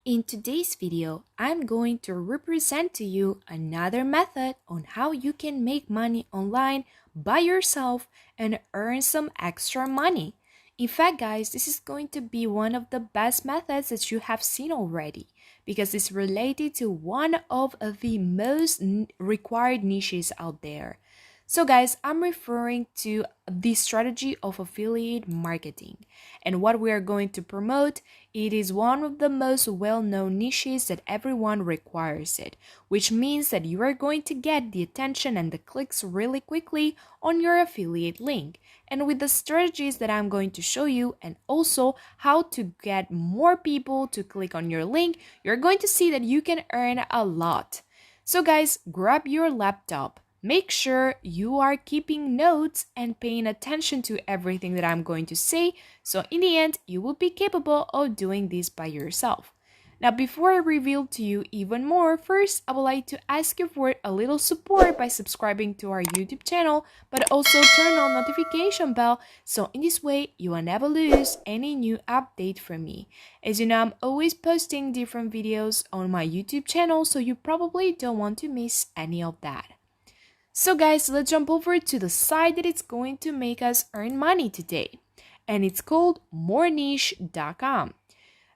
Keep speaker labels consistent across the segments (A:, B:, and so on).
A: In today's video, I'm going to represent to you another method on how you can make money online by yourself and earn some extra money. In fact, guys, this is going to be one of the best methods that you have seen already because it's related to one of the most required niches out there. So guys, I'm referring to the strategy of affiliate marketing. And what we are going to promote, it is one of the most well-known niches that everyone requires it, which means that you are going to get the attention and the clicks really quickly on your affiliate link. And with the strategies that I'm going to show you and also how to get more people to click on your link, you're going to see that you can earn a lot. So guys, grab your laptop. Make sure you are keeping notes and paying attention to everything that I'm going to say, so in the end, you will be capable of doing this by yourself. Now, before I reveal to you even more, first, I would like to ask you for a little support by subscribing to our YouTube channel, but also turn on notification bell, so in this way, you will never lose any new update from me. As you know, I'm always posting different videos on my YouTube channel, so you probably don't want to miss any of that. So guys, let's jump over to the site that it's going to make us earn money today. And it's called moreniche.com.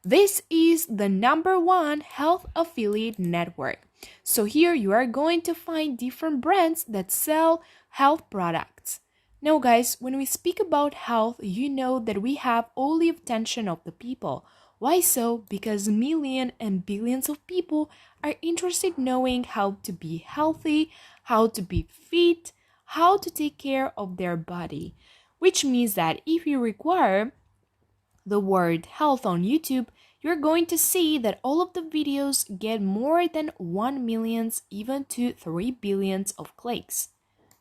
A: This is the #1 health affiliate network. So here you are going to find different brands that sell health products. Now guys, when we speak about health, you know that we have all the attention of the people. Why so? Because millions and billions of people are interested knowing how to be healthy, how to be fit, how to take care of their body. Which means that if you require the word health on YouTube, you're going to see that all of the videos get more than 1 million, even to 3 billion of clicks.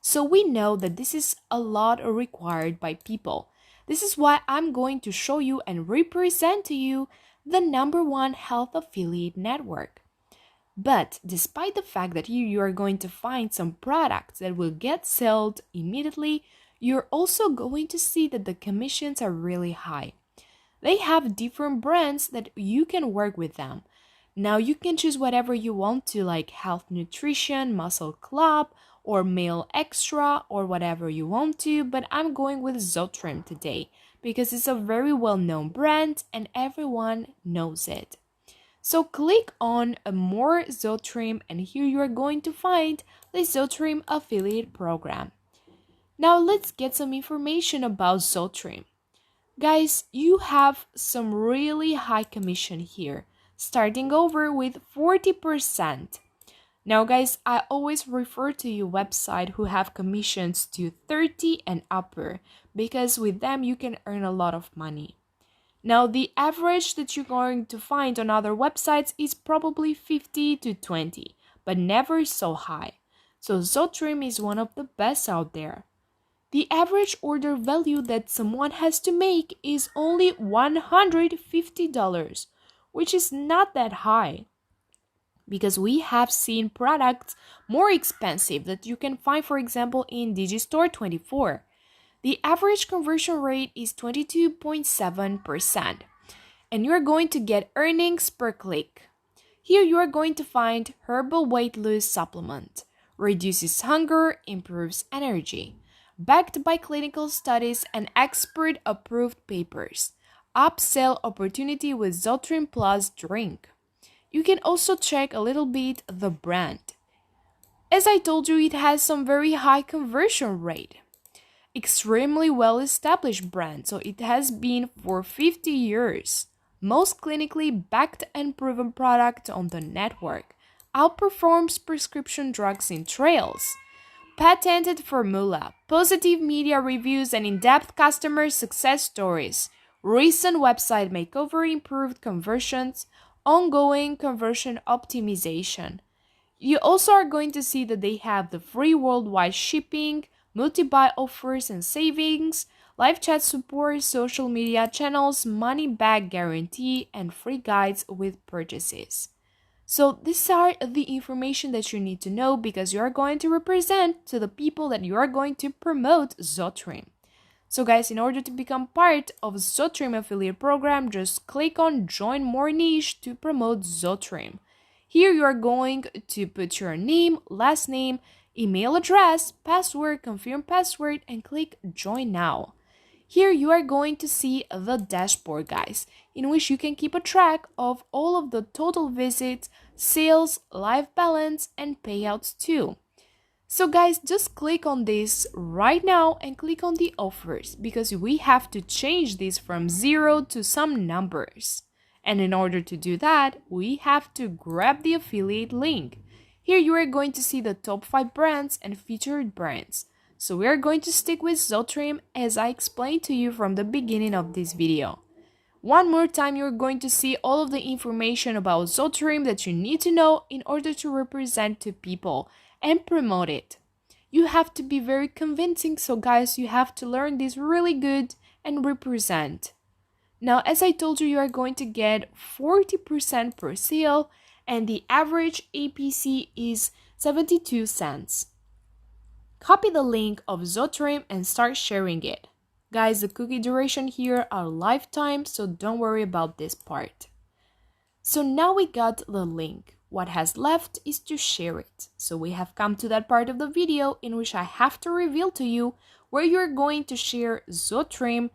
A: So we know that this is a lot required by people. This is why I'm going to show you and represent to you the #1 health affiliate network. But despite the fact that you are going to find some products that will get sold immediately, you're also going to see that the commissions are really high. They have different brands that you can work with them. Now you can choose whatever you want to, like health nutrition, muscle club, or male extra, or whatever you want to, but I'm going with Zotrin today because it's a very well-known brand and everyone knows it. So click on more Zotrin and here you are going to find the Zotrin affiliate program. Now let's get some information about Zotrin. Guys, you have some really high commission here, starting over with 40%. Now guys, I always refer to your website who have commissions to 30 and upper because with them you can earn a lot of money. Now the average that you're going to find on other websites is probably 50 to 20, but never so high. So Zotrin is one of the best out there. The average order value that someone has to make is only $150, which is not that high because we have seen products more expensive that you can find, for example, in Digistore 24. The average conversion rate is 22.7%, and you're going to get earnings per click. Here you are going to find herbal weight loss supplement, reduces hunger, improves energy, backed by clinical studies and expert-approved papers, upsell opportunity with Zotrin Plus drink. You can also check a little bit the brand. As I told you, it has some very high conversion rate. Extremely well-established brand, so it has been for 50 years. Most clinically backed and proven product on the network. Outperforms prescription drugs in trials. Patented formula, positive media reviews and in-depth customer success stories. Recent website makeover improved conversions. Ongoing conversion optimization. You also are going to see that they have the free worldwide shipping, multi-buy offers and savings, live chat support, social media channels, money-back guarantee, and free guides with purchases. So these are the information that you need to know because you are going to represent to the people that you are going to promote Zotrin. So guys, in order to become part of Zotrim affiliate program, just click on join more niche to promote Zotrim. Here you are going to put your name, last name, email address, password, confirm password, and click join now. Here you are going to see the dashboard, guys, in which you can keep a track of all of the total visits, sales, live balance, and payouts too. So guys, just click on this right now and click on the offers because we have to change this from 0 to some numbers. And in order to do that, we have to grab the affiliate link. Here you are going to see the top 5 brands and featured brands. So we are going to stick with Zotrim as I explained to you from the beginning of this video. One more time, you're going to see all of the information about Zotrim that you need to know in order to represent to people and promote it. You have to be very convincing, so guys, you have to learn this really good and represent. Now, as I told you, you are going to get 40% per sale and the average APC is 72 cents. Copy the link of Zotrim and start sharing it. Guys, the cookie duration here are lifetime, so don't worry about this part. So now we got the link. What has left is to share it. So we have come to that part of the video in which I have to reveal to you where you're going to share Zotrim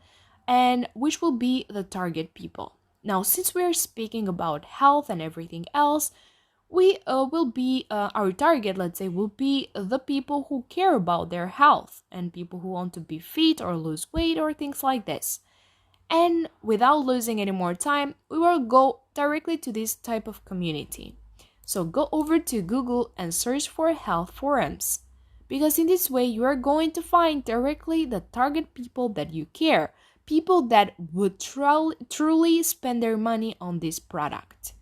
A: and which will be the target people. Now, since we are speaking about health and everything else, we will be our target, let's say, will be the people who care about their health and people who want to be fit or lose weight or things like this. And without losing any more time, we will go directly to this type of community. So go over to Google and search for health forums, because in this way you are going to find directly the target people that you care, people that would truly spend their money on this product.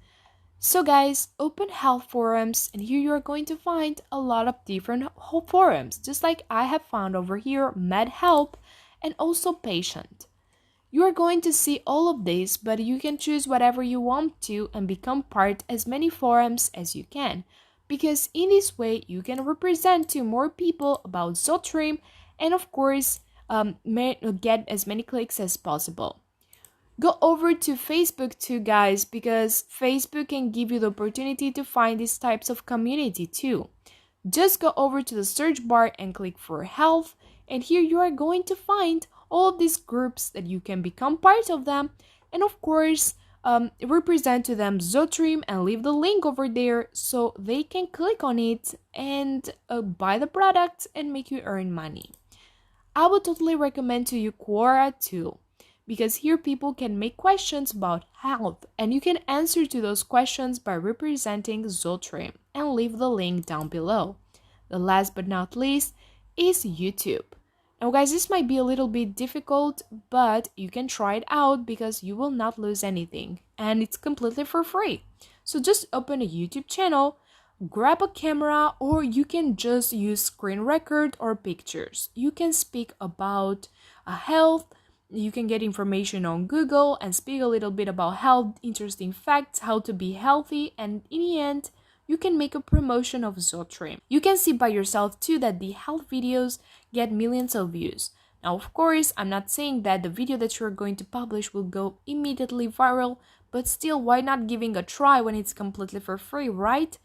A: So guys, open health forums, and here you are going to find a lot of different forums, just like I have found over here, MedHelp and also Patient. You are going to see all of this, but you can choose whatever you want to and become part as many forums as you can, because in this way you can represent to more people about Zotrim and of course get as many clicks as possible. Go over to Facebook too, guys, because Facebook can give you the opportunity to find these types of community too. Just go over to the search bar and click for health, and here you are going to find all of these groups that you can become part of them, and of course represent to them Zotrim and leave the link over there so they can click on it and buy the product and make you earn money. I would totally recommend to you Quora too, because here people can make questions about health and you can answer to those questions by representing Zotrim and leave the link down below. The last but not least is YouTube. Now guys, this might be a little bit difficult, but you can try it out because you will not lose anything and it's completely for free. So just open a YouTube channel, grab a camera, or you can just use screen record or pictures. You can speak about health. You can get information on Google and speak a little bit about health, interesting facts, how to be healthy, and in the end, you can make a promotion of Zotrim. You can see by yourself too that the health videos get millions of views. Now, of course, I'm not saying that the video that you're going to publish will go immediately viral, but still, why not giving a try when it's completely for free, right?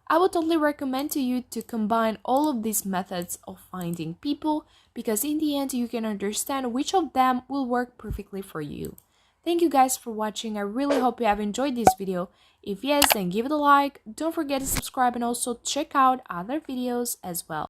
A: I would totally recommend to you to combine all of these methods of finding people, because in the end you can understand which of them will work perfectly for you. Thank you guys for watching. I really hope you have enjoyed this video. If yes, then give it a like. Don't forget to subscribe and also check out other videos as well.